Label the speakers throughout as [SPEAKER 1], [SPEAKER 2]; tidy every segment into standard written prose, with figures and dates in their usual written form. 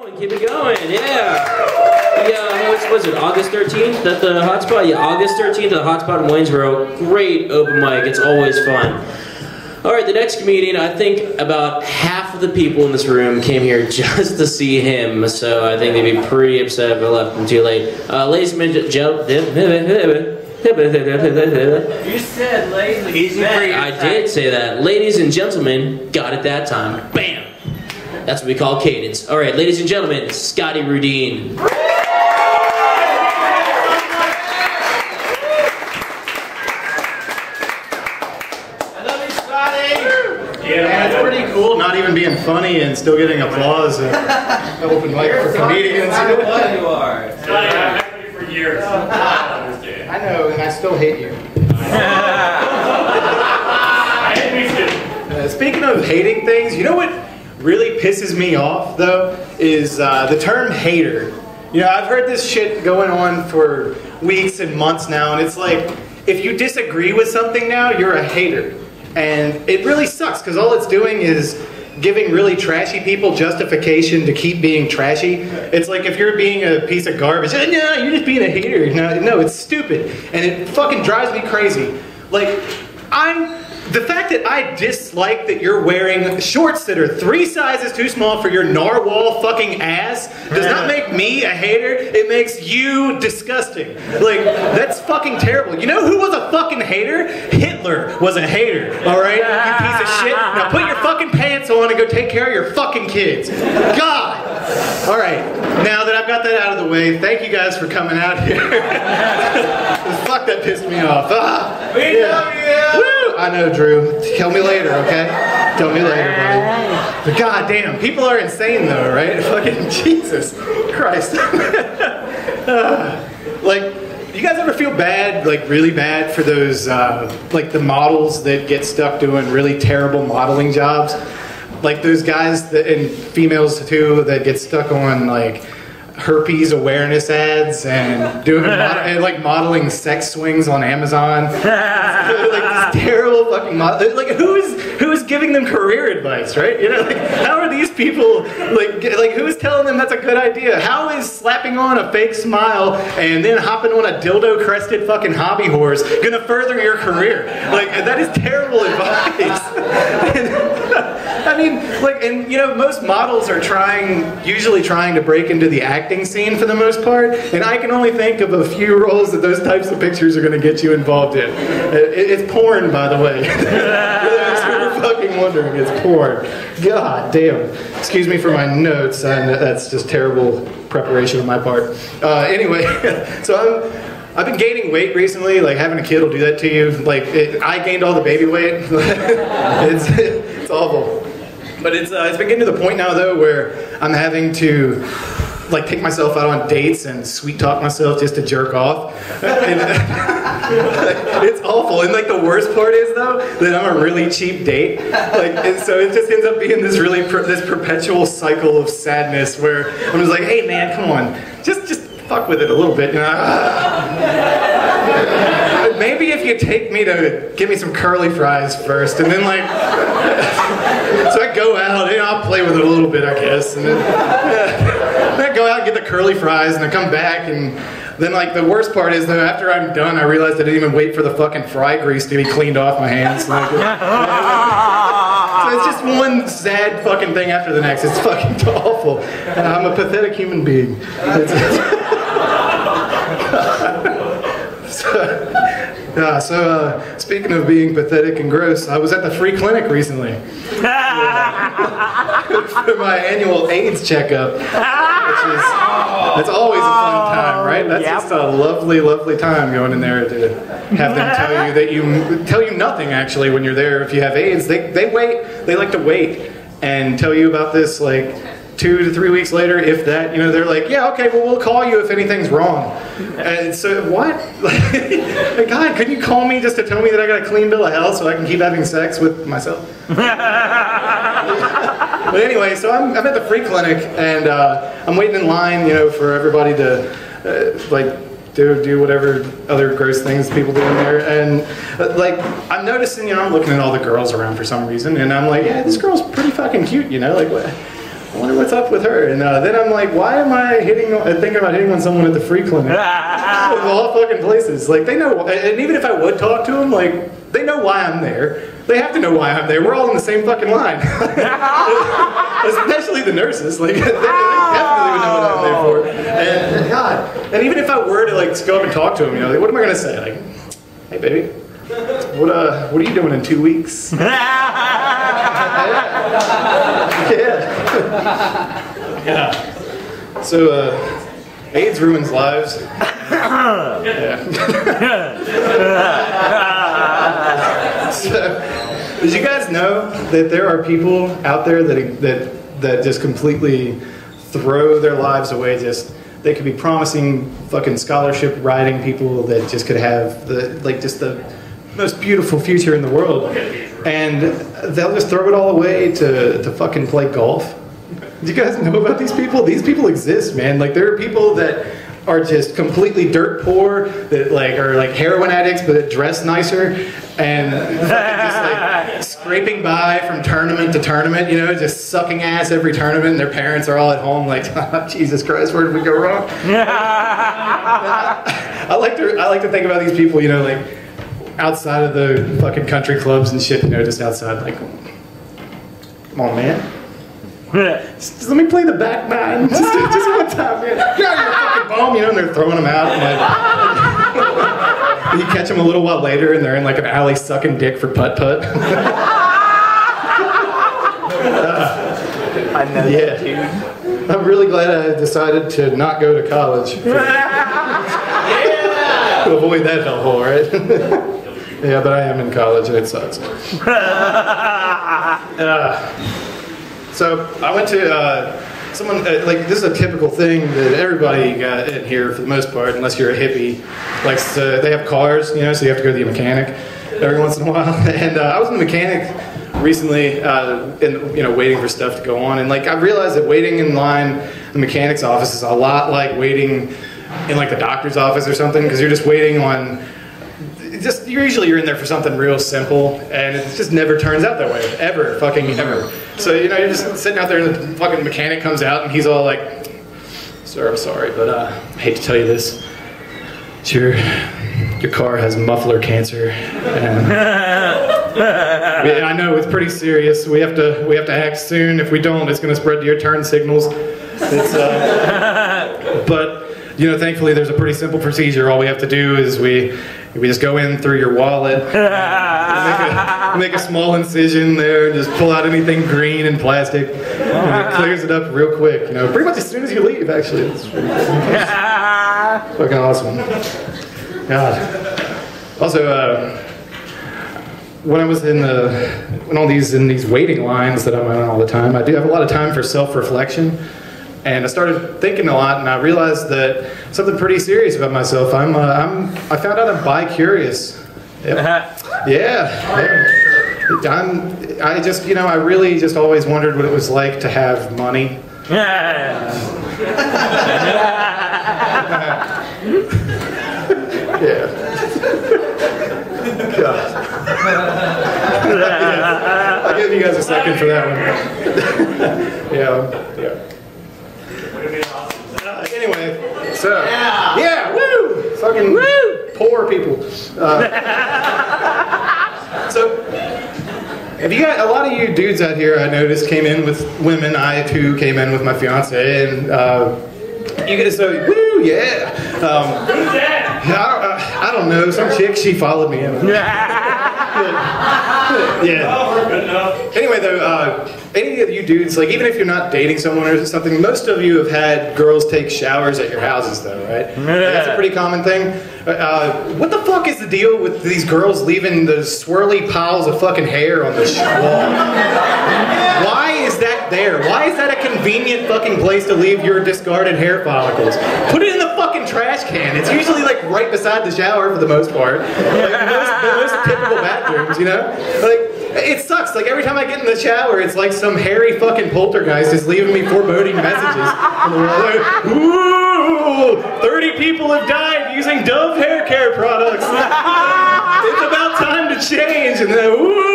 [SPEAKER 1] Keep it going, yeah. Yeah, was it August 13th at the Hotspot? Yeah, August 13th at the Hotspot in Waynesboro. Great open mic, it's always fun. Alright, the next comedian, I think about half of the people in this room came here just to see him, so I think they'd be pretty upset if I left them too late. Ladies and gentlemen,
[SPEAKER 2] you said lazy. Easy for you.
[SPEAKER 1] I did say that. Ladies and gentlemen, got it that time. Bam! That's what we call cadence. Alright, ladies and gentlemen, Socttie Rudin.
[SPEAKER 3] Yeah, it's pretty cool not even being funny and still getting applause at open mic for comedians.
[SPEAKER 2] I know what you are.
[SPEAKER 4] I've known you for years. I understand.
[SPEAKER 3] I know, and I still hate you.
[SPEAKER 4] I hate me too.
[SPEAKER 3] Speaking of hating things, you know what really pisses me off, though, is the term hater. You know, I've heard this shit going on for weeks and months now, and it's like, if you disagree with something now, you're a hater. And it really sucks, because all it's doing is giving really trashy people justification to keep being trashy. It's like if you're being a piece of garbage, no, you're just being a hater. No, it's stupid. And it fucking drives me crazy. Like, the fact that I dislike that you're wearing shorts that are 3 sizes too small for your narwhal fucking ass does not make me a hater. It makes you disgusting. Like, that's fucking terrible. You know who was a fucking hater? Hitler was a hater, alright? You piece of shit. Now put your fucking pants on and go take care of your fucking kids. God! Alright, now that I've got that out of the way, thank you guys for coming out here. Fuck, that pissed me off.
[SPEAKER 2] We love you!
[SPEAKER 3] Woo! I know, Drew. Tell me later, okay? Tell me later, buddy. But goddamn, people are insane though, right? Fucking Jesus Christ. Like, you guys ever feel bad, like really bad for those, like the models that get stuck doing really terrible modeling jobs? Like those guys that, and females too, that get stuck on like herpes awareness ads and doing and like modeling sex swings on Amazon. Like this terrible fucking model. Like who is giving them career advice, right? You know, like how are these people like who is telling them that's a good idea? How is slapping on a fake smile and then hopping on a dildo crested fucking hobby horse gonna further your career? Like that is terrible advice. I mean, like, and you know, most models are usually trying to break into the acting scene for the most part, and I can only think of a few roles that those types of pictures are going to get you involved in. It's porn, by the way. You're fucking wondering, it's porn. God damn. Excuse me for my notes, that's just terrible preparation on my part. Anyway, so I've been gaining weight recently, like having a kid will do that to you. Like, I gained all the baby weight. It's awful. But it's been getting to the point now though where I'm having to like take myself out on dates and sweet talk myself just to jerk off. And, it's awful. And like the worst part is though that I'm a really cheap date. Like, and so it just ends up being this really this perpetual cycle of sadness where I'm just like, hey man, come on, just fuck with it a little bit. You know? Maybe if you take me to get me some curly fries first, and then like, so I go out, and I'll play with it a little bit, I guess, and then I go out and get the curly fries, and I come back, and then like the worst part is that after I'm done, I realized I didn't even wait for the fucking fry grease to be cleaned off my hands. Like, so it's just one sad fucking thing after the next. It's fucking awful. I'm a pathetic human being. So speaking of being pathetic and gross, I was at the free clinic recently for my annual AIDS checkup, that's always a fun time, right? That's just a lovely, lovely time going in there to have them tell you nothing actually when you're there if you have AIDS. They like to wait and tell you about this like 2 to 3 weeks later, if that, you know, they're like, yeah, okay, well, we'll call you if anything's wrong. And so, what? Like, God, couldn't you call me just to tell me that I got a clean bill of health so I can keep having sex with myself? But anyway, so I'm at the free clinic, and I'm waiting in line, you know, for everybody to, like, do whatever other gross things people do in there. And, like, I'm noticing, you know, I'm looking at all the girls around for some reason, and I'm like, yeah, this girl's pretty fucking cute, you know, like, what? I wonder what's up with her. And then I'm like, why am I thinking about hitting on someone at the free clinic? Of all fucking places. Like, they know, and even if I would talk to them, like, they know why I'm there. They have to know why I'm there. We're all in the same fucking line. Especially the nurses. Like, they definitely would know what I'm there for. And God, and even if I were to like go up and talk to them, you know, like, what am I gonna say? Like, hey, baby, what are you doing in 2 weeks? Yeah. So, AIDS ruins lives. Yeah. So, did you guys know that there are people out there that just completely throw their lives away? Just they could be promising fucking scholarship writing people that just could have the most beautiful future in the world, and they'll just throw it all away to fucking play golf. Do you guys know about these people? These people exist, man. Like, there are people that are just completely dirt poor, that like are like heroin addicts but that dress nicer, and fucking just like scraping by from tournament to tournament, you know, just sucking ass every tournament, and their parents are all at home like, oh, Jesus Christ, where did we go wrong? I like to think about these people, you know, like outside of the fucking country clubs and shit, you know, just outside, like, come on, man. Just let me play the back nine. Just one time, man. You're a fucking bum, you know, and they're throwing them out. And you catch them a little while later, and they're in like an alley sucking dick for putt-putt.
[SPEAKER 2] I know that, dude.
[SPEAKER 3] I'm really glad I decided to not go to college. To avoid that hellhole, right? Yeah, but I am in college, and it sucks. So I went to someone, like, this is a typical thing that everybody got in here for the most part, unless you're a hippie. Like, they have cars, you know, so you have to go to the mechanic every once in a while. And I was in the mechanic recently, and, you know, waiting for stuff to go on. And, like, I realized that waiting in line in the mechanic's office is a lot like waiting in, like, the doctor's office or something, because you're just waiting on... Usually you're in there for something real simple, and it just never turns out that way, ever, fucking ever. So, you know, you're just sitting out there, and the fucking mechanic comes out, and he's all like, "Sir, I'm sorry, but I hate to tell you this. Your car has muffler cancer, and I know it's pretty serious. We have to act soon. If we don't, it's going to spread to your turn signals. But." You know, thankfully there's a pretty simple procedure. All we have to do is we just go in through your wallet, make a small incision there, and just pull out anything green and plastic, and it clears it up real quick. You know, pretty much as soon as you leave, actually. It's fucking awesome. God. Also, when I was in these waiting lines that I'm in all the time, I do have a lot of time for self-reflection. And I started thinking a lot, and I realized that something pretty serious about myself. I found out I'm bi-curious. Yep. Yeah. I just, you know, I really just always wondered what it was like to have money. Yeah. God. I'll give you guys a second for that one. Yeah. Anyway, so yeah, woo, fucking woo, poor people. So, have you got a lot of you dudes out here? I noticed came in with women. I too came in with my fiance, and you guys, so woo, yeah. I don't know, some chick, she followed me in. Yeah. Anyway, though, any of you dudes, like, even if you're not dating someone or something, most of you have had girls take showers at your houses, though, right? That's a pretty common thing. What the fuck is the deal with these girls leaving those swirly piles of fucking hair on the wall? Why is that there? Why is that a convenient fucking place to leave your discarded hair follicles? Put it in the fucking trash can. It's usually like right beside the shower for the most part. Like most typical bathrooms, you know? Like, it sucks. Like, every time I get in the shower, it's like some hairy fucking poltergeist is leaving me foreboding messages. Ooh, 30 people have died using Dove hair care products. It's about time to change. And then, ooh.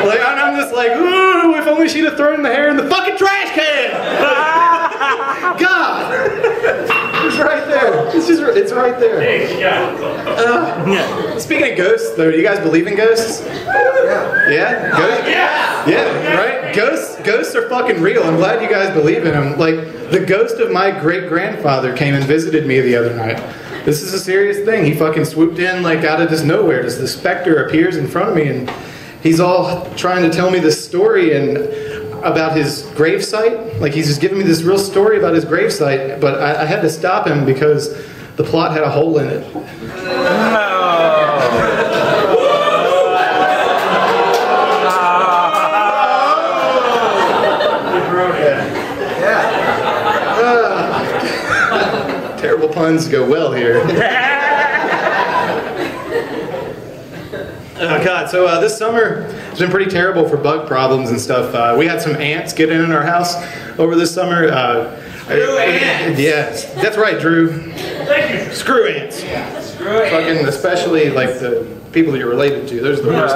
[SPEAKER 3] Like, Like, I'm just like, ooh, if only she'd have thrown the hair in the fucking trash can. God, it's right there. It's right there. Speaking of ghosts, though, do you guys believe in ghosts? Yeah. Ghosts? Yeah. Right. Ghosts are fucking real. I'm glad you guys believe in them. Like the ghost of my great-grandfather came and visited me the other night. This is a serious thing. He fucking swooped in like out of this nowhere. Just the specter appears in front of me, and he's all trying to tell me this story and about his gravesite. Like he's just giving me this real story about his gravesite, but I had to stop him because the plot had a hole in it. Terrible puns go well here. Oh God, so this summer has been pretty terrible for bug problems and stuff. We had some ants get in our house over this summer.
[SPEAKER 2] Screw ants!
[SPEAKER 3] Yes, that's right, Drew.
[SPEAKER 4] Thank you.
[SPEAKER 3] Screw ants.
[SPEAKER 2] Screw it.
[SPEAKER 3] Fucking, especially like the people that you're related to. Those are the worst.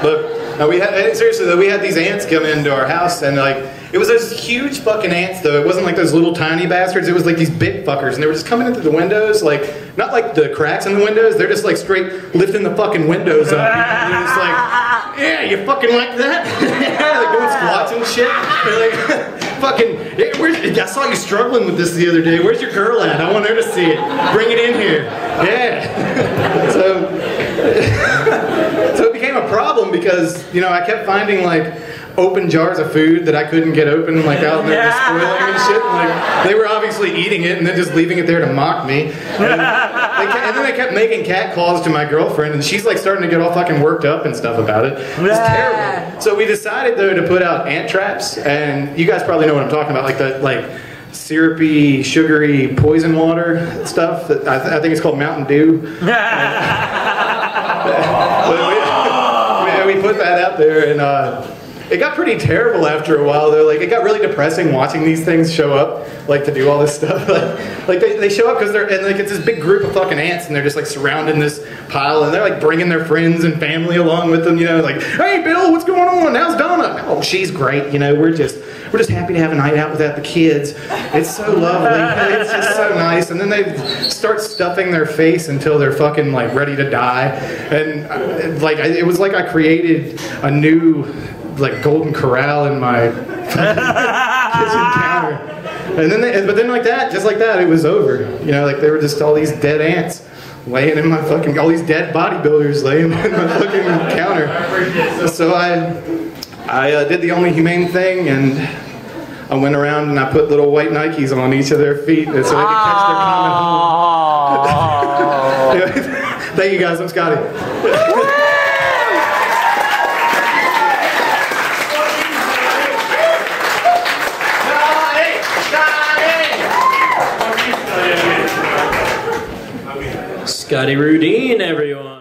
[SPEAKER 3] Look, we had, seriously though, we had these ants come into our house, and like, it was those huge fucking ants though. It wasn't like those little tiny bastards. It was like these big fuckers, and they were just coming in through the windows, like, not like the cracks in the windows. They're just like straight lifting the fucking windows up. And they're just like, yeah, you fucking like that? Like doing squats and shit. They're like, fucking, hey, I saw you struggling with this the other day. Where's your girl at? I want her to see it. Bring it in here. Yeah. So it became a problem because, you know, I kept finding like open jars of food that I couldn't get open, like out there just spoiling and shit. Like, they were obviously eating it and then just leaving it there to mock me. And then they kept making cat calls to my girlfriend, and she's like starting to get all fucking worked up and stuff about it. It's terrible. So we decided though to put out ant traps, and you guys probably know what I'm talking about, like the syrupy, sugary poison water stuff. That I think it's called Mountain Dew. We put that out there, and it got pretty terrible after a while though. Like, it got really depressing watching these things show up, like, to do all this stuff. Like they show up because they're, and like, it's this big group of fucking ants, and they're just like surrounding this pile, and they're like bringing their friends and family along with them, you know, like, hey Bill, what's going on? How's Donna? Oh, she's great, you know, we're just happy to have a night out without the kids. It's so lovely. It's just so nice. And then they start stuffing their face until they're fucking like ready to die. And like, it was like I created a new like golden corral in my kitchen counter. And then, but then like that, just like that, it was over. You know, like they were just all these dead ants laying in my fucking, all these dead bodybuilders laying in my fucking counter. So I did the only humane thing, and I went around and I put little white Nikes on each of their feet so they could catch their coming home. Thank you guys, I'm Scotty.
[SPEAKER 1] Socttie Rudin, everyone.